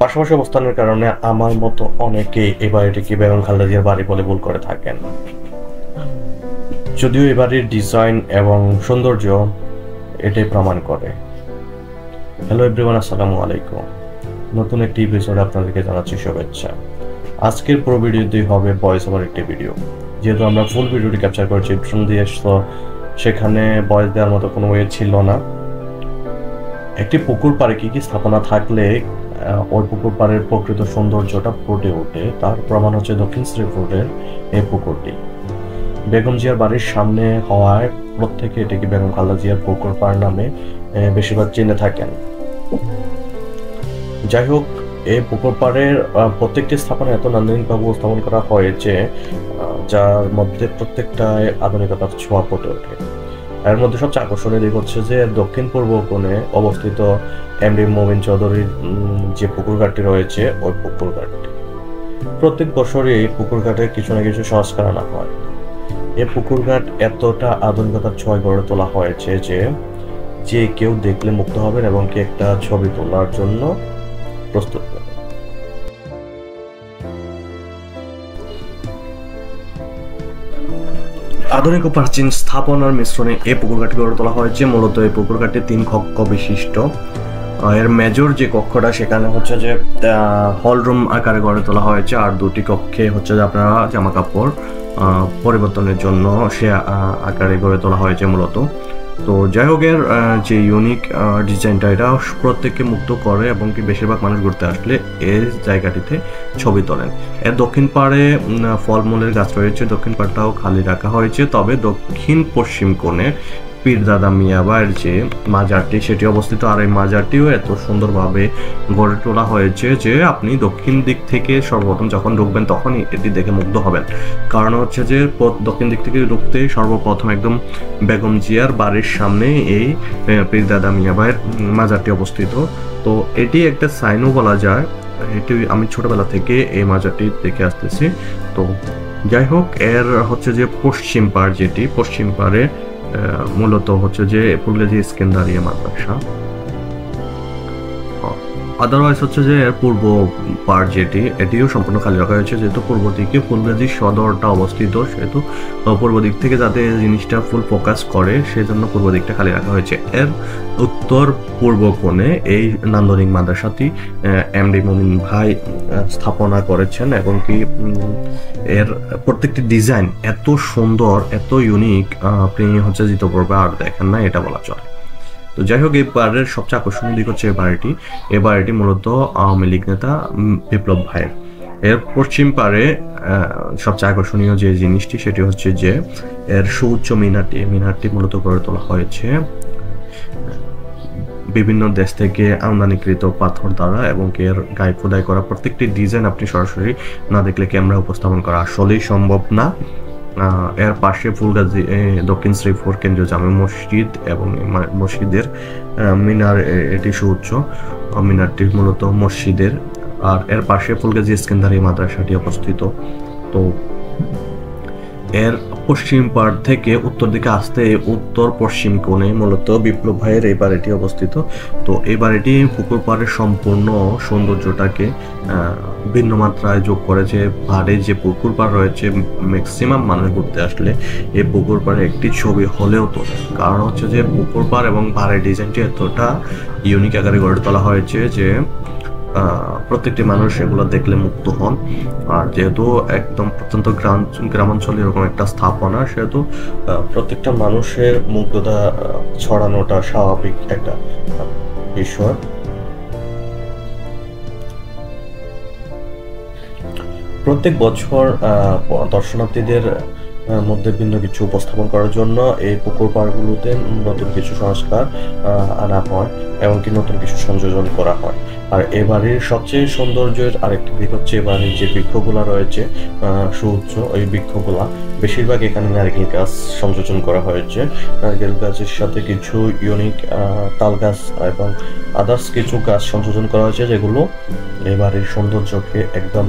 পাশাপাশি অবস্থানের কারণে আমার মতো অনেকেই এই বাড়িটিকে বেগম খালেদা জিয়ার বাড়ি বলে ভুল করে থাকেন। যদিও এই বাড়ির ডিজাইন এবং সৌন্দর্য এটাই প্রমাণ করে। হ্যালো এভরিওয়ান, আসসালামু আলাইকুম। নতুন একটি এপিসোডে আপনাদেরকে জানাচ্ছি শুভেচ্ছা। আজকের পুরো ভিডিওতেই হবে ভয়েস ওভার একটি ভিডিও। যেহেতু আমরা ফুল ভিডিওটি ক্যাপচার করেছি ড্রোন দিয়ে, তো সেখানে ভয়েস দেওয়ার মতো কোনো ওয়ে ছিল না। একটি পুকুর পাড়ে কি কি স্থাপনা থাকলে ওই পুকুর পাড়ের প্রকৃত সৌন্দর্যটা ফুটে ওঠে তার প্রমাণ হচ্ছে দক্ষিণ শ্রীপুরের এই পুকুরটি। বেগম জিয়ার বাড়ির সামনে হওয়ায় প্রত্যেকে এটিকে বেগম খালেদা জিয়ার পুকুর পাড় নামে বেশিরভাগ চিনে থাকেন। যাই হোক, এই পুকুর পাড়ের প্রত্যেকটি স্থাপনা এত নান্দনিকভাবে উপস্থাপন করা হয়েছে যার মধ্যে প্রত্যেকটায় আধুনিকতার ছোঁয়া ফুটে ওঠে। এর মধ্যে সবচেয়ে আকর্ষণীয় দিক হচ্ছে যে দক্ষিণ পূর্ব কোণে অবস্থিত এমডি মোমিন চৌধুরীর যে পুকুর ঘাটটি রয়েছে, ওই পুকুর ঘাটটি প্রত্যেক বছরই এই পুকুর ঘাটে কিছু না কিছু সংস্কার আনা হয়। এই পুকুর ঘাট এতটা আধুনিকতার ছোঁয়ায় গড়ে তোলা হয়েছে যে যে কেউ দেখলে মুগ্ধ হবেন এবং কি একটা ছবি তোলার জন্য প্রস্তুত হবে। আধুনিক ও প্রাচীন স্থাপনার মিশ্রণে এই পুকুর ঘাটটি গড়ে তোলা হয়েছে। মূলত এই পুকুর ঘাটটি 3 কক্ষ বিশিষ্ট। এর মেজর যে কক্ষটা সেখানে হচ্ছে যে হল রুম আকারে গড়ে তোলা হয়েছে, আর 2টি কক্ষে হচ্ছে যে আপনারা জামা কাপড় পরিবর্তনের জন্য সে আকারে গড়ে তোলা হয়েছে মূলত। তো যাই হোক, এর যে ইউনিক ডিজাইনটা এটা প্রত্যেককে মুগ্ধ করে এবং কি বেশিরভাগ মানুষ ঘুরতে আসলে এই জায়গাটিতে ছবি তোলেন। এর দক্ষিণ পাড়ে ফলমূলের গাছ রয়েছে, দক্ষিণ পাড়টাও খালি রাখা হয়েছে। তবে দক্ষিণ পশ্চিম কোণে পীরদাদা মিয়াবাইয়ের যে মাজারটি সেটি অবস্থিত, আর এই মাজারটিও এত সুন্দরভাবে গড়ে তোলা হয়েছে যে আপনি দক্ষিণ দিক থেকে সর্বপ্রথম যখন ঢুকবেন তখনই এটি দেখে মুগ্ধ হবেন। কারণ হচ্ছে যে দক্ষিণ দিক থেকে ঢুকতে সর্বপ্রথম একদম বেগম জিয়ার বাড়ির সামনে এই পীরদাদা মিয়াবাইয়ের মাজারটি অবস্থিত। তো এটি একটা সাইনও বলা যায়। এটি আমি ছোটবেলা থেকে এই মাজারটি দেখে আসতেছি। তো যাই হোক, এর হচ্ছে যে পশ্চিম পাড়, যেটি পশ্চিম পাড়ে মূলত হচ্ছে যে ফুলগাজী ইস্কেন্দারিয়া মাদ্রাসা। আদারওয়াইজ হচ্ছে যে পূর্ব পাড় যেটি, এটিও সম্পূর্ণ খালি রাখা হয়েছে। যেহেতু পূর্ব দিকে ফুলগাজী সদরটা অবস্থিত, সেহেতু পূর্ব দিক থেকে যাতে জিনিসটা ফুল ফোকাস করে সেজন্য পূর্ব দিকটা খালি রাখা হয়েছে। এর উত্তর পূর্ব কোণে এই নান্দনিক মাদ্রাসাটি এমডি মোমিন ভাই স্থাপনা করেছেন এবং কি এর প্রত্যেকটি ডিজাইন এত সুন্দর, এত ইউনিক, আপনি হচ্ছে জিত পূর্বে আর দেখেন না, এটা বলা চলে। তো যাই হোক, এই বাড়ির সবচেয়ে আকর্ষণীয় দিক হচ্ছে এই বাড়িটি মূলত আওয়ামী লীগ নেতা বিপ্লব ভাইয়ের। এর পশ্চিম পাড়ে সবচেয়ে আকর্ষণীয় যে জিনিসটি সেটি হচ্ছে যে এর সুউচ্চ মিনারটি মূলত গড়ে তোলা হয়েছে বিভিন্ন দেশ থেকে আমদানিকৃত পাথর দ্বারা এবং এর গায়ে খোদাই করা প্রত্যেকটি ডিজাইন আপনি সরাসরি না দেখলে ক্যামেরা উপস্থাপন করা আসলেই সম্ভব না। এর পাশে ফুলগাজী দক্ষিণ শ্রীপুর কেন্দ্রীয় জামে মসজিদ এবং মসজিদের মিনার, এটি সুউচ্চ মিনারটি মূলত মসজিদের। আর এর পাশে ফুলগাজী ইস্কেন্দারিয়া মাদ্রাসাটি অবস্থিত। তো এর পশ্চিম পাড় থেকে উত্তর দিকে আসতে উত্তর পশ্চিম কোণে মূলত বিপ্লব ভাইয়ের এই বাড়িটি অবস্থিত। তো এই বাড়িটি পুকুর পাড়ের সম্পূর্ণ সৌন্দর্যটাকে ভিন্ন মাত্রায় যোগ করেছে। পাড়ে যে পুকুর পাড় রয়েছে, ম্যাক্সিমাম মানুষ ঘুরতে আসলে এই পুকুর পাড়ে একটি ছবি হলেও তোলে। কারণ হচ্ছে যে পুকুর পাড় এবং পাড়ের ডিজাইনটি এতটা ইউনিক আকারে গড়ে তোলা হয়েছে যে প্রত্যেকটি মানুষ এগুলো দেখলে মুগ্ধ হন। আর যেহেতু একদম প্রত্যন্ত গ্রামাঞ্চলে এরকম একটা স্থাপনা, সেহেতু প্রত্যেকটা মানুষের মুগ্ধতা ছড়ানোটা স্বাভাবিক একটা বিষয়। প্রত্যেক বছর দর্শনার্থীদের মধ্যে ভিন্ন কিছু উপস্থাপন করার জন্য এই পুকুর পাড়গুলোতে নতুন কিছু সংস্কার আনা হয় এবং কি নতুন কিছু সংযোজন করা হয়। আর এ বাড়ির সবচেয়ে সৌন্দর্যের আরেকটি দিক হচ্ছে এ বাড়ির যে বৃক্ষগুলা রয়েছে সুউচ্চ, ওই বৃক্ষগুলা বেশিরভাগ এখানে নারকেল গাছ সংযোজন করা হয়েছে। নারকেল গাছের সাথে কিছু ইউনিক তাল গাছ এবং আদার্স কিছু গাছ সংযোজন করা হয়েছে, যেগুলো এ বাড়ির সৌন্দর্যকে একদম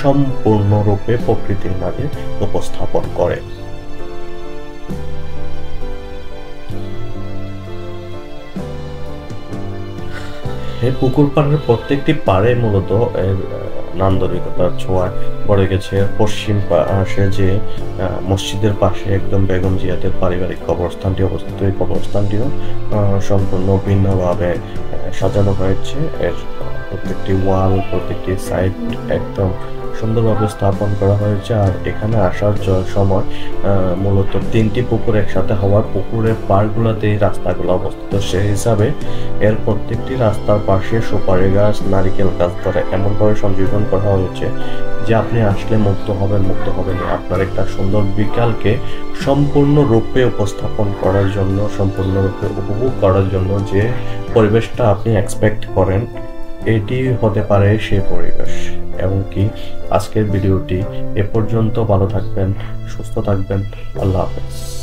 সম্পূর্ণরূপে প্রকৃতির মাঝে উপস্থাপন করে। এই পুকুর পাড়ের প্রত্যেকটি পাড়ে মূলত এর নান্দনিকতার ছোঁয়ায় পড়ে গেছে। পশ্চিম পাশে যে মসজিদের পাশে একদম বেগম জিয়াদের পারিবারিক কবরস্থানটি অবস্থিত, এই কবরস্থানটিও সম্পূর্ণ ভিন্নভাবে সাজানো হয়েছে। এর প্রত্যেকটি ওয়াল, প্রত্যেকটি সাইড একদম সুন্দরভাবে স্থাপন করা হয়েছে। আর এখানে আসার সময় মূলত তিনটি পুকুর একসাথে হওয়ার পুকুরের পাড়গুলোতেই রাস্তাগুলো অবস্থিত, সেই হিসাবে এর প্রত্যেকটি রাস্তার পাশে সুপারি গাছ, নারিকেল গাছ দ্বারা এমনভাবে সংযোজন করা হয়েছে যে আপনি আসলে মুক্ত হবেন। আপনার একটা সুন্দর বিকালকে সম্পূর্ণরূপে উপস্থাপন করার জন্য, সম্পূর্ণরূপে উপভোগ করার জন্য যে পরিবেশটা আপনি এক্সপেক্ট করেন, এটি হতে পারে সেই পরিবেশ। এমনকি আজকের ভিডিওটি এ পর্যন্ত। ভালো থাকবেন, সুস্থ থাকবেন, আল্লাহ হাফেজ।